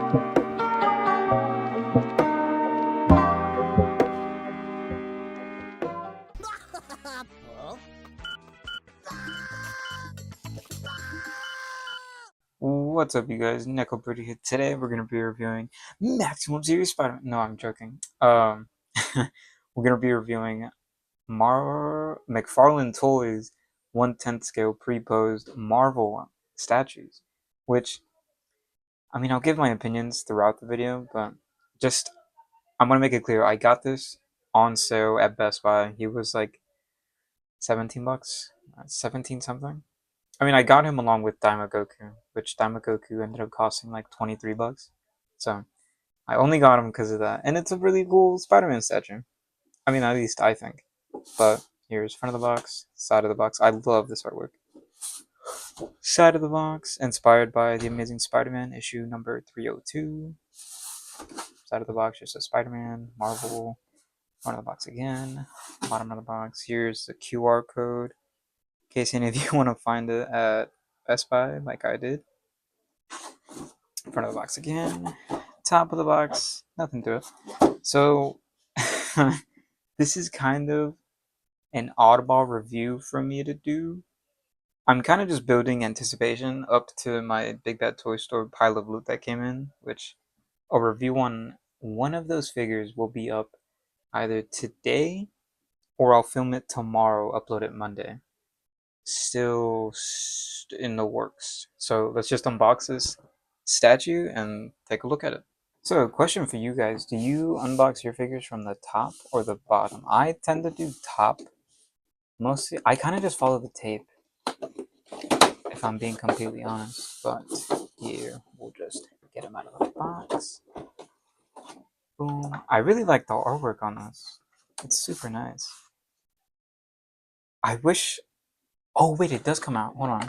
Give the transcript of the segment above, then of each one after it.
What's up, you guys? Nickelbird here. Today we're gonna be reviewing Maximum Series Spider-Man. No, I'm joking. We're gonna be reviewing Mcfarlane Toys 1/10 scale pre-posed Marvel statues. Which, I mean, I'll give my opinions throughout the video, but just I'm gonna make it clear. I got this on sale at Best Buy. He was like $17, 17 something. I mean, I got him along with Goku, which Goku ended up costing like $23. So I only got him because of that, and it's a really cool Spider-Man statue. I mean, at least I think. But here's front of the box, side of the box. I love this artwork. Side of the box, inspired by the Amazing Spider-Man issue number 302. Side of the box, just a Spider-Man, Marvel. Front of the box again. Bottom of the box. Here's the QR code. In case any of you want to find it at Best Buy, like I did. Front of the box again. Top of the box, nothing to it. So, this is kind of an oddball review for me to do. I'm kind of just building anticipation up to my Big Bad Toy Store pile of loot that came in, which a review on one of those figures will be up either today or I'll film it tomorrow, upload it Monday. Still in the works. So let's just unbox this statue and take a look at it. So, question for you guys. Do you unbox your figures from the top or the bottom? I tend to do top. Mostly, I kind of just follow the tape, if I'm being completely honest. But here, we'll just get them out of the box. Boom. I really like the artwork on this. It's super nice. I wish... Oh, wait, it does come out. Hold on.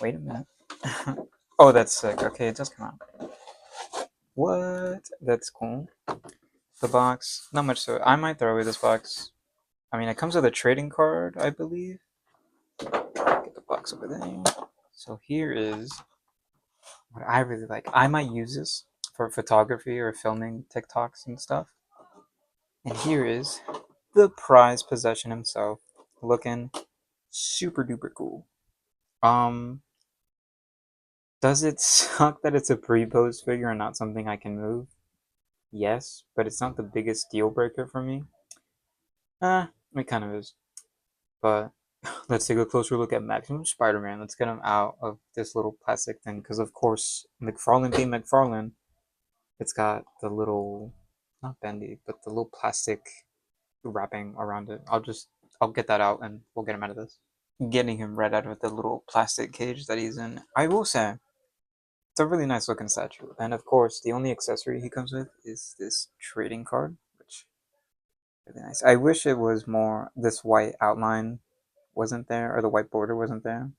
Wait a minute. Oh, that's sick. Okay, it does come out. What? That's cool. The box, not much to it. I might throw away this box. I mean, it comes with a trading card, I believe. Get the box over there. So here is what I really like. I might use this for photography or filming TikToks and stuff. And here is the prized possession himself, looking super duper cool. Does it suck that it's a pre-posed figure and not something I can move? Yes, but it's not the biggest deal breaker for me. It kind of is. But let's take a closer look at Maximum Spider-Man. Let's get him out of this little plastic thing, because of course, McFarlane being McFarlane, it's got the little, not bendy, but the little plastic wrapping around it. I'll get that out and we'll get him out of this. Getting him right out of the little plastic cage that he's in. I will say, it's a really nice looking statue. And of course, the only accessory he comes with is this trading card, which is really nice. I wish it was more, this white outline wasn't there, or the white border wasn't there.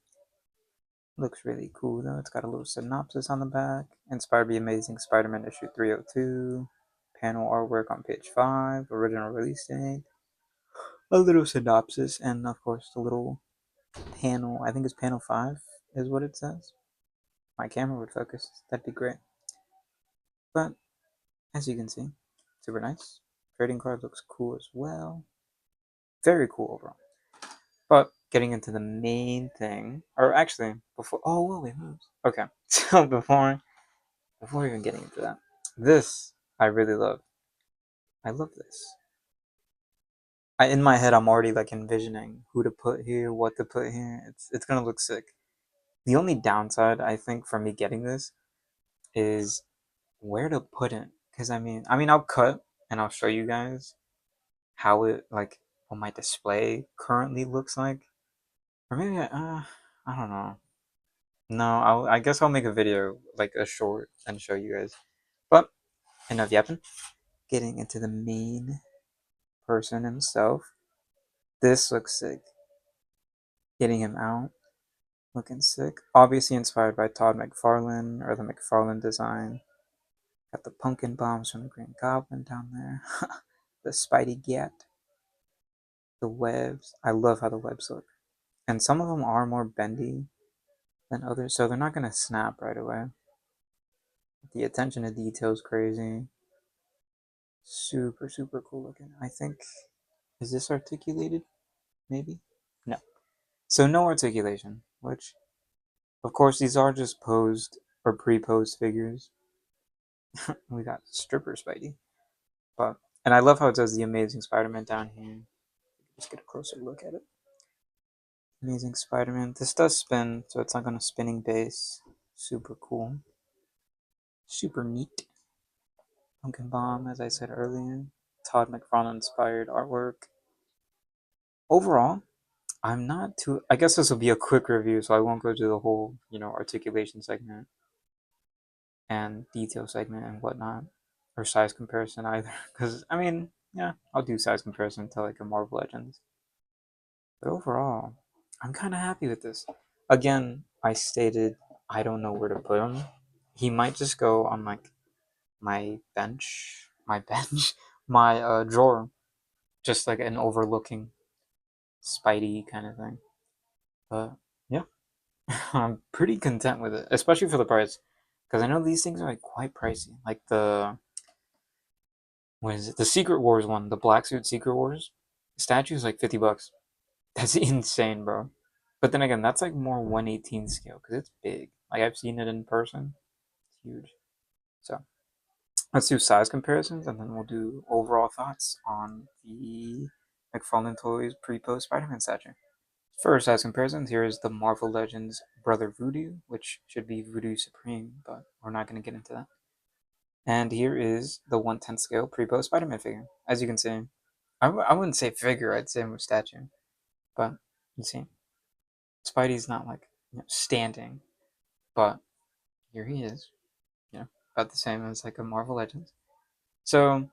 Looks really cool though. It's got a little synopsis on the back. Inspired by Amazing Spider-Man issue 302. Panel artwork on page 5. Original release date. A little synopsis, and of course the little panel. I think it's panel 5 is what it says. My camera would focus. That'd be great. But as you can see, super nice. Trading card looks cool as well. Very cool overall. But getting into the main thing, or actually before, oh whoa, it moves. Okay, so before even getting into that, this I really love. I love this. In my head, I'm already like envisioning who to put here, what to put here. It's gonna look sick. The only downside I think for me getting this is where to put it, because I mean I'll cut and I'll show you guys how it, like, what my display currently looks like, or maybe I don't know. No, I guess I'll make a video, like a short, and show you guys. But enough yapping. Getting into the main person himself. This looks sick. Getting him out, looking sick. Obviously inspired by Todd McFarlane, or the McFarlane design. Got the pumpkin bombs from the Green Goblin down there. The Spidey Get. The webs. I love how the webs look. And some of them are more bendy than others, so they're not going to snap right away. The attention to detail is crazy. Super, super cool looking. I think, is this articulated? Maybe? No. So no articulation, which, of course, these are just posed or pre-posed figures. We got stripper Spidey. But, and I love how it does the Amazing Spider-Man down here. Just get a closer look at it. Amazing Spider-Man. This does spin, so it's like on a spinning base. Super cool. Super neat. Pumpkin Bomb, as I said earlier. Todd McFarlane inspired artwork. Overall, I'm not too. I guess this will be a quick review, so I won't go to the whole, articulation segment and detail segment and whatnot, or size comparison either. Because, I mean, yeah, I'll do size comparison to like a Marvel Legends. But overall, I'm kind of happy with this. Again, I stated I don't know where to put him. He might just go on like my bench, my drawer, just like an overlooking Spidey kind of thing. But yeah, I'm pretty content with it, especially for the price, because I know these things are like quite pricey. Like the what is it? The Secret Wars one, the Black Suit Secret Wars statue is like $50. That's insane, bro. But then again, that's like more 1/18 scale because it's big. Like I've seen it in person. It's huge. So let's do size comparisons and then we'll do overall thoughts on the McFarlane Toys pre-post Spider-Man statue. For size comparisons, here is the Marvel Legends Brother Voodoo, which should be Voodoo Supreme, but we're not going to get into that. And here is the 1/10 scale pre-post Spider-Man figure. As you can see, I wouldn't say figure, I'd say more statue. But you see, Spidey's not like standing, but here he is, about the same as like a Marvel Legends. So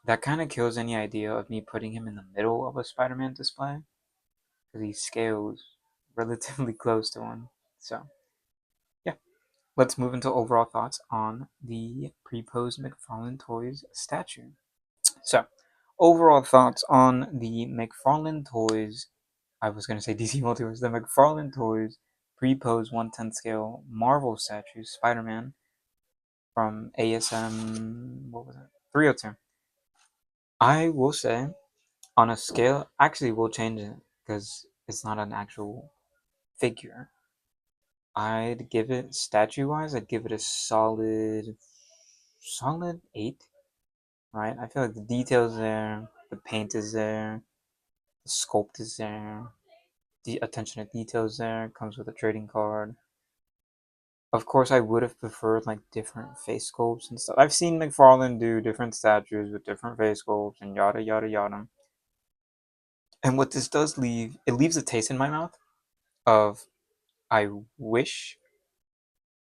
that kind of kills any idea of me putting him in the middle of a Spider-Man display because he scales relatively close to one. So yeah, let's move into overall thoughts on the pre-posed McFarlane Toys statue. So overall thoughts on the McFarlane Toys. I was gonna say DC Multiverse. The McFarlane Toys pre-posed 1/10 scale Marvel statue Spider-Man from ASM. What was it? 302. I will say on a scale, actually, we'll change it because it's not an actual figure. I'd give it statue wise. I'd give it a solid 8. Right? I feel like the details there, the paint is there, the sculpt is there, the attention to details there. Comes with a trading card. Of course, I would have preferred like different face sculpts and stuff. I've seen McFarlane do different statues with different face sculpts and yada yada yada. And what this does leave, it leaves a taste in my mouth of I wish,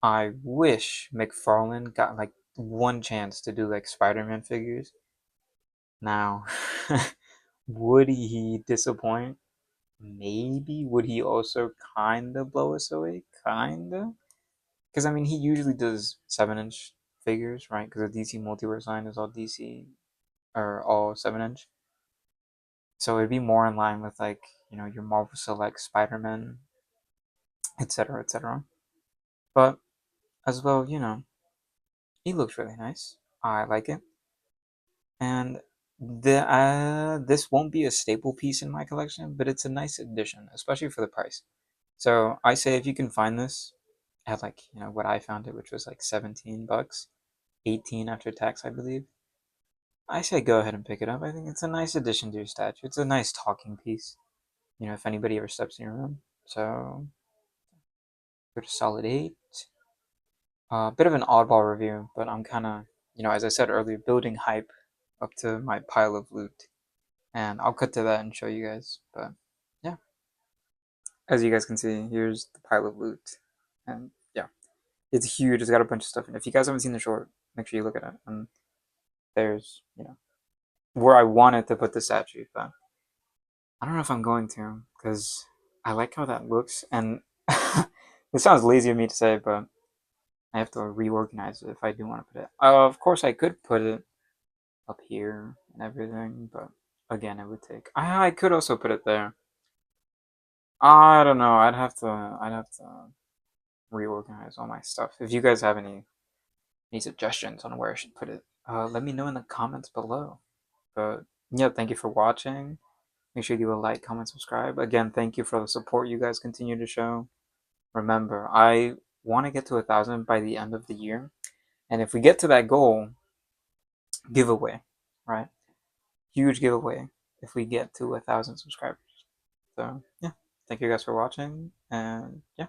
I wish McFarlane got like one chance to do like Spider-Man figures. Now, would he disappoint? Maybe. Would he also kinda blow us away? Kinda. Because I mean, he usually does 7-inch figures, right? Because the DC Multiverse line is all DC or all 7-inch. So it'd be more in line with like your Marvel Select Spider-Man, etc., etc. But as well, he looks really nice. I like it, and this won't be a staple piece in my collection, but it's a nice addition, especially for the price. So I say if you can find this at like what I found it, which was like $17, 18 after tax, I believe. I say go ahead and pick it up. I think it's a nice addition to your statue. It's a nice talking piece. If anybody ever steps in your room. So, go to solid 8. Bit of an oddball review, but I'm kind of, as I said earlier, building hype up to my pile of loot. And I'll cut to that and show you guys. But yeah, as you guys can see, here's the pile of loot. And yeah, it's huge. It's got a bunch of stuff in it. If you guys haven't seen the short, make sure you look at it. And there's, where I wanted to put the statue, but I don't know if I'm going to because I like how that looks. And it sounds lazy of me to say, but I have to reorganize it if I do want to put it. Of course, I could put it up here and everything, but again, it would take. I could also put it there. I don't know. I'd have to reorganize all my stuff. If you guys have any Any suggestions on where I should put it, let me know in the comments below. But yeah, thank you for watching. Make sure you do a like, comment, subscribe. Again, thank you for the support you guys continue to show. Remember, I want to get to 1,000 by the end of the year. And if we get to that goal, giveaway, right? Huge giveaway if we get to 1,000 subscribers. So yeah, thank you guys for watching, and yeah.